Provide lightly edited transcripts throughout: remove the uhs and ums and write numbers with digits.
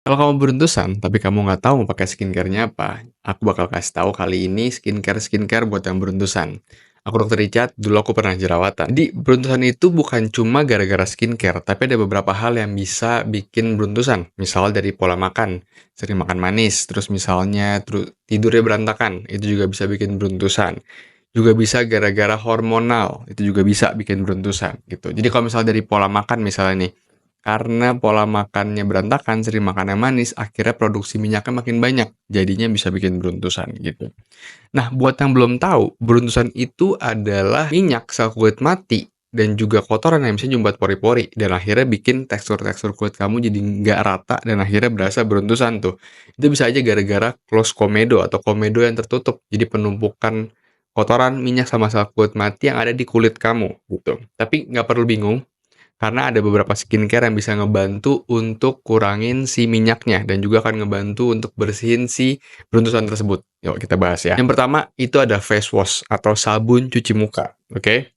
Kalau kamu beruntusan, tapi kamu nggak tahu mau pakai skincare-nya apa, aku bakal kasih tahu kali ini skincare buat yang beruntusan. Aku Dokter Richard, dulu aku pernah jerawatan. Jadi, beruntusan itu bukan cuma gara-gara skincare, tapi ada beberapa hal yang bisa bikin beruntusan. Misal dari pola makan, sering makan manis, terus misalnya tidurnya berantakan, itu juga bisa bikin beruntusan. Juga bisa gara-gara hormonal, itu juga bisa bikin beruntusan gitu. Jadi kalau misalnya dari pola makan misalnya nih, karena pola makannya berantakan, sering makan yang manis, akhirnya produksi minyaknya makin banyak, jadinya bisa bikin beruntusan gitu. Nah, buat yang belum tahu, beruntusan itu adalah minyak sel kulit mati dan juga kotoran yang bisa nyumbat pori-pori dan akhirnya bikin tekstur-tekstur kulit kamu jadi nggak rata dan akhirnya berasa beruntusan tuh. Itu bisa aja gara-gara close komedo atau komedo yang tertutup. Jadi penumpukan kotoran minyak sama sel kulit mati yang ada di kulit kamu gitu. Tapi nggak perlu bingung, karena ada beberapa skincare yang bisa ngebantu untuk kurangin si minyaknya dan juga akan ngebantu untuk bersihin si beruntusan tersebut. Yuk kita bahas ya. Yang pertama itu ada face wash atau sabun cuci muka, oke?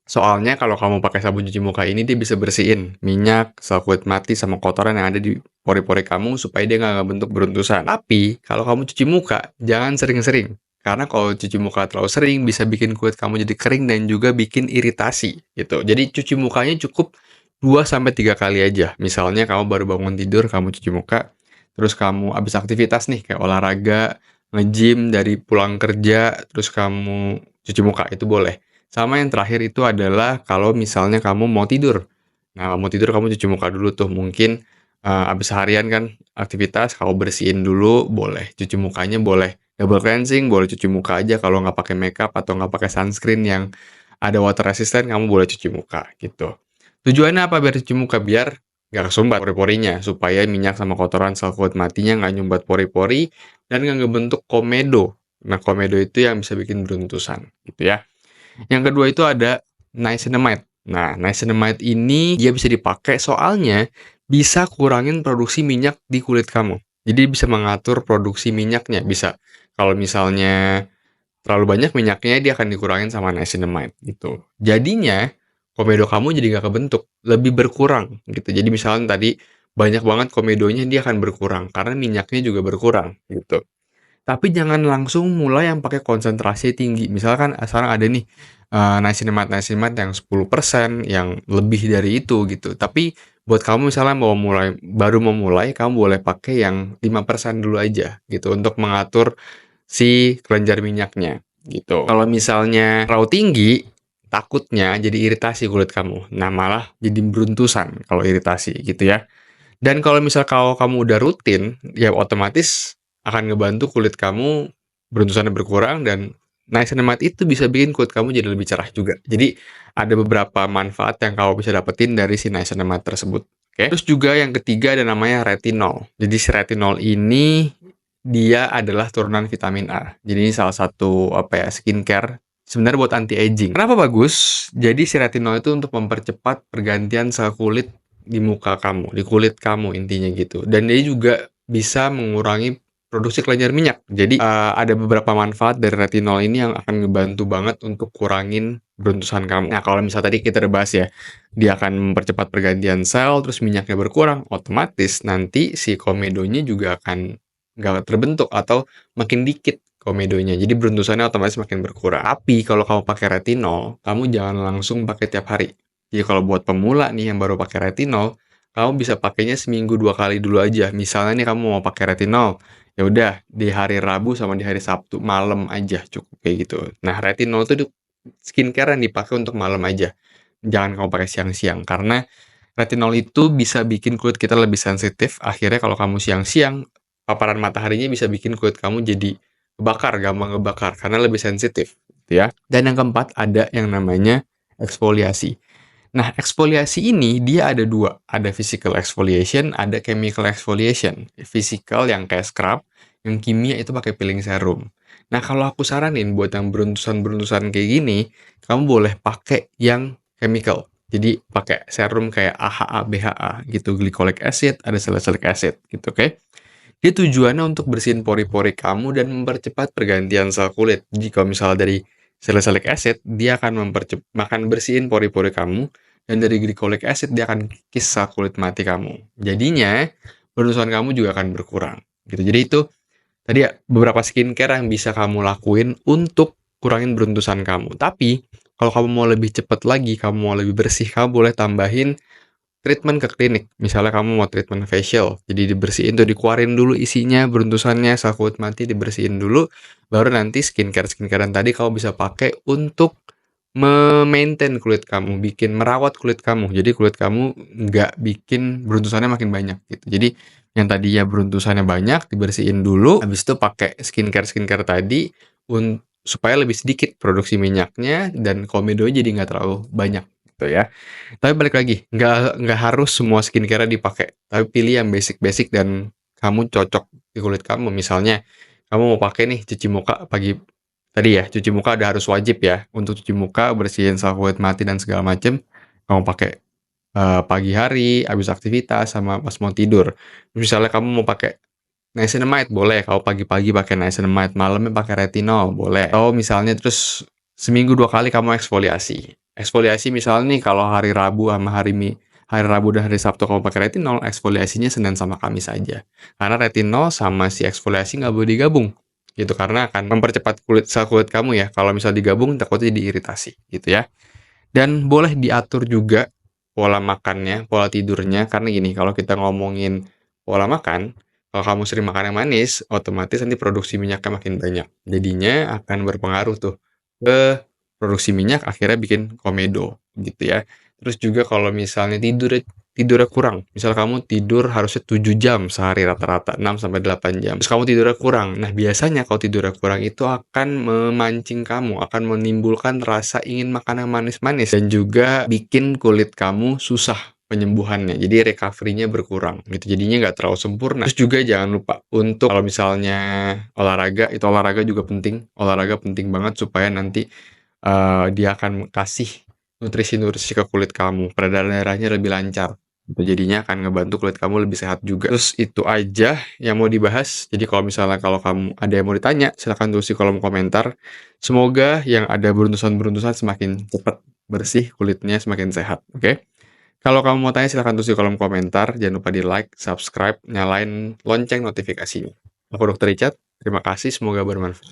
Soalnya kalau kamu pakai sabun cuci muka ini dia bisa bersihin minyak, sel kulit mati sama kotoran yang ada di pori-pori kamu supaya dia nggak bentuk beruntusan. Tapi kalau kamu cuci muka jangan sering-sering. Karena kalau cuci muka terlalu sering bisa bikin kulit kamu jadi kering dan juga bikin iritasi gitu. Jadi cuci mukanya cukup 2 sampai 3 kali aja. Misalnya kamu baru bangun tidur, kamu cuci muka, terus kamu habis aktivitas nih kayak olahraga, nge-gym dari pulang kerja, terus kamu cuci muka, itu boleh. Sama yang terakhir itu adalah kalau misalnya kamu mau tidur. Nah, mau tidur kamu cuci muka dulu tuh. Mungkin habis seharian kan aktivitas, kamu bersihin dulu, boleh. Cuci mukanya boleh double cleansing, boleh cuci muka aja kalau nggak pakai makeup atau nggak pakai sunscreen yang ada water resistant, kamu boleh cuci muka gitu. Tujuannya apa biar cuci muka? Biar nggak kesumbat pori-porinya, supaya minyak sama kotoran sel kulit matinya nggak nyumbat pori-pori dan nggak ngebentuk komedo. Nah, komedo itu yang bisa bikin beruntusan, gitu ya. Yang kedua itu ada niacinamide. Nah, niacinamide ini dia bisa dipakai soalnya bisa kurangin produksi minyak di kulit kamu. Jadi bisa mengatur produksi minyaknya, bisa. Kalau misalnya terlalu banyak minyaknya, dia akan dikurangin sama niacinamide gitu. Jadinya komedo kamu jadi nggak kebentuk, lebih berkurang gitu. Jadi misalnya tadi banyak banget komedonya, dia akan berkurang karena minyaknya juga berkurang gitu. Tapi jangan langsung mulai yang pakai konsentrasi tinggi. Misalkan sekarang ada nih niacinamide yang 10%, yang lebih dari itu gitu. Tapi buat kamu misalnya baru mau mulai, kamu boleh pakai yang 5% dulu aja gitu untuk mengatur si kelenjar minyaknya gitu. Kalau misalnya terlalu tinggi, takutnya jadi iritasi kulit kamu. Nah, malah jadi beruntusan kalau iritasi gitu ya. Dan kalau misal kalau kamu udah rutin, ya otomatis akan ngebantu kulit kamu beruntusannya berkurang dan niacinamide itu bisa bikin kulit kamu jadi lebih cerah juga. Jadi ada beberapa manfaat yang kamu bisa dapetin dari si niacinamide tersebut. Oke. Terus juga yang ketiga ada namanya retinol. Jadi si retinol ini dia adalah turunan vitamin A. Jadi ini salah satu skincare sebenarnya buat anti aging. Kenapa bagus? Jadi si retinol itu untuk mempercepat pergantian sel kulit di muka kamu, di kulit kamu intinya gitu. Dan dia juga bisa mengurangi produksi kelenjar minyak. Jadi ada beberapa manfaat dari retinol ini yang akan ngebantu banget untuk kurangin beruntusan kamu. Nah, kalau misalnya tadi kita udah bahas ya, dia akan mempercepat pergantian sel, terus minyaknya berkurang, otomatis nanti si komedonya juga akan nggak terbentuk atau makin dikit komedonya. Jadi beruntusannya otomatis makin berkurang. Tapi kalau kamu pakai retinol, kamu jangan langsung pakai tiap hari. Jadi kalau buat pemula nih yang baru pakai retinol, kamu bisa pakainya seminggu 2 kali dulu aja. Misalnya nih kamu mau pakai retinol, ya udah di hari Rabu sama di hari Sabtu malam aja cukup kayak gitu. Nah, retinol itu skincare yang dipakai untuk malam aja. Jangan kamu pakai siang-siang karena retinol itu bisa bikin kulit kita lebih sensitif. Akhirnya kalau kamu siang-siang, paparan mataharinya bisa bikin kulit kamu jadi gampang ngebakar karena lebih sensitif, gitu ya. Dan yang keempat ada yang namanya eksfoliasi. Nah, eksfoliasi ini dia ada dua. Ada physical exfoliation, ada chemical exfoliation. Physical yang kayak scrub, yang kimia itu pakai peeling serum. Nah, kalau aku saranin buat yang beruntusan-beruntusan kayak gini, kamu boleh pakai yang chemical. Jadi pakai serum kayak AHA, BHA gitu, glycolic acid, ada salicylic acid gitu, oke? Dia tujuannya untuk bersihin pori-pori kamu dan mempercepat pergantian sel kulit. Jadi kalau misalnya dari salicylic acid, dia akan bersihin pori-pori kamu, dan dari glycolic acid dia akan kikis sel kulit mati kamu. Jadinya, beruntusan kamu juga akan berkurang, gitu. Jadi itu tadi ya beberapa skincare yang bisa kamu lakuin untuk kurangin beruntusan kamu. Tapi kalau kamu mau lebih cepat lagi, kamu mau lebih bersih, kamu boleh tambahin treatment ke klinik. Misalnya kamu mau treatment facial, jadi dibersihin tuh, dikeluarin dulu isinya, beruntusannya, sel kulit mati dibersihin dulu, baru nanti skincare yang tadi kamu bisa pakai untuk me-maintain kulit kamu, bikin merawat kulit kamu. Jadi kulit kamu nggak bikin beruntusannya makin banyak gitu. Jadi yang tadinya beruntusannya banyak dibersihin dulu, habis itu pakai skincare tadi supaya lebih sedikit produksi minyaknya dan komedonya jadi nggak terlalu banyak gitu ya. Tapi balik lagi, nggak harus semua skincare dipakai, tapi pilih yang basic-basic dan kamu cocok di kulit kamu. Misalnya, kamu mau pakai nih cuci muka pagi tadi ya, cuci muka udah harus wajib ya. Untuk cuci muka, bersihin sel kulit mati dan segala macem, kamu pakai pagi hari, habis aktivitas, sama pas mau tidur. Misalnya kamu mau pakai niacinamide, boleh. Kamu pagi-pagi pakai niacinamide, malamnya pakai retinol, boleh. Atau misalnya terus seminggu 2 kali kamu eksfoliasi. Eksfoliasi misalnya nih kalau hari Rabu sama hari Rabu dan hari Sabtu kamu pakai retinol, eksfoliasinya Senin sama Kamis saja. Karena retinol sama si eksfoliasi nggak boleh digabung. Gitu, karena akan mempercepat sel kulit kamu ya. Kalau misal digabung, takutnya jadi iritasi gitu ya. Dan boleh diatur juga pola makannya, pola tidurnya, karena gini, kalau kita ngomongin pola makan, kalau kamu sering makan yang manis, otomatis nanti produksi minyaknya makin banyak. Jadinya akan berpengaruh tuh ke produksi minyak, akhirnya bikin komedo gitu ya. Terus juga kalau misalnya tidurnya kurang, misal kamu tidur harusnya 7 jam sehari rata-rata, 6 sampai 8 jam. Terus kamu tidurnya kurang. Nah, biasanya kalau tidurnya kurang itu akan memancing kamu, akan menimbulkan rasa ingin makan yang manis-manis dan juga bikin kulit kamu susah penyembuhannya. Jadi recovery-nya berkurang gitu. Jadinya nggak terlalu sempurna. Terus juga jangan lupa untuk kalau misalnya olahraga juga penting. Olahraga penting banget supaya nanti dia akan kasih nutrisi-nutrisi ke kulit kamu, peredaran darahnya lebih lancar. Gitu. Jadinya akan ngebantu kulit kamu lebih sehat juga. Terus itu aja yang mau dibahas. Jadi kalau misalnya kalau kamu ada yang mau ditanya, silahkan tulis di kolom komentar. Semoga yang ada beruntusan-beruntusan semakin cepat bersih, kulitnya semakin sehat. Oke? Kalau kamu mau tanya silahkan tulis di kolom komentar. Jangan lupa di like, subscribe, nyalain lonceng notifikasinya. Aku Dr. Richard. Terima kasih. Semoga bermanfaat.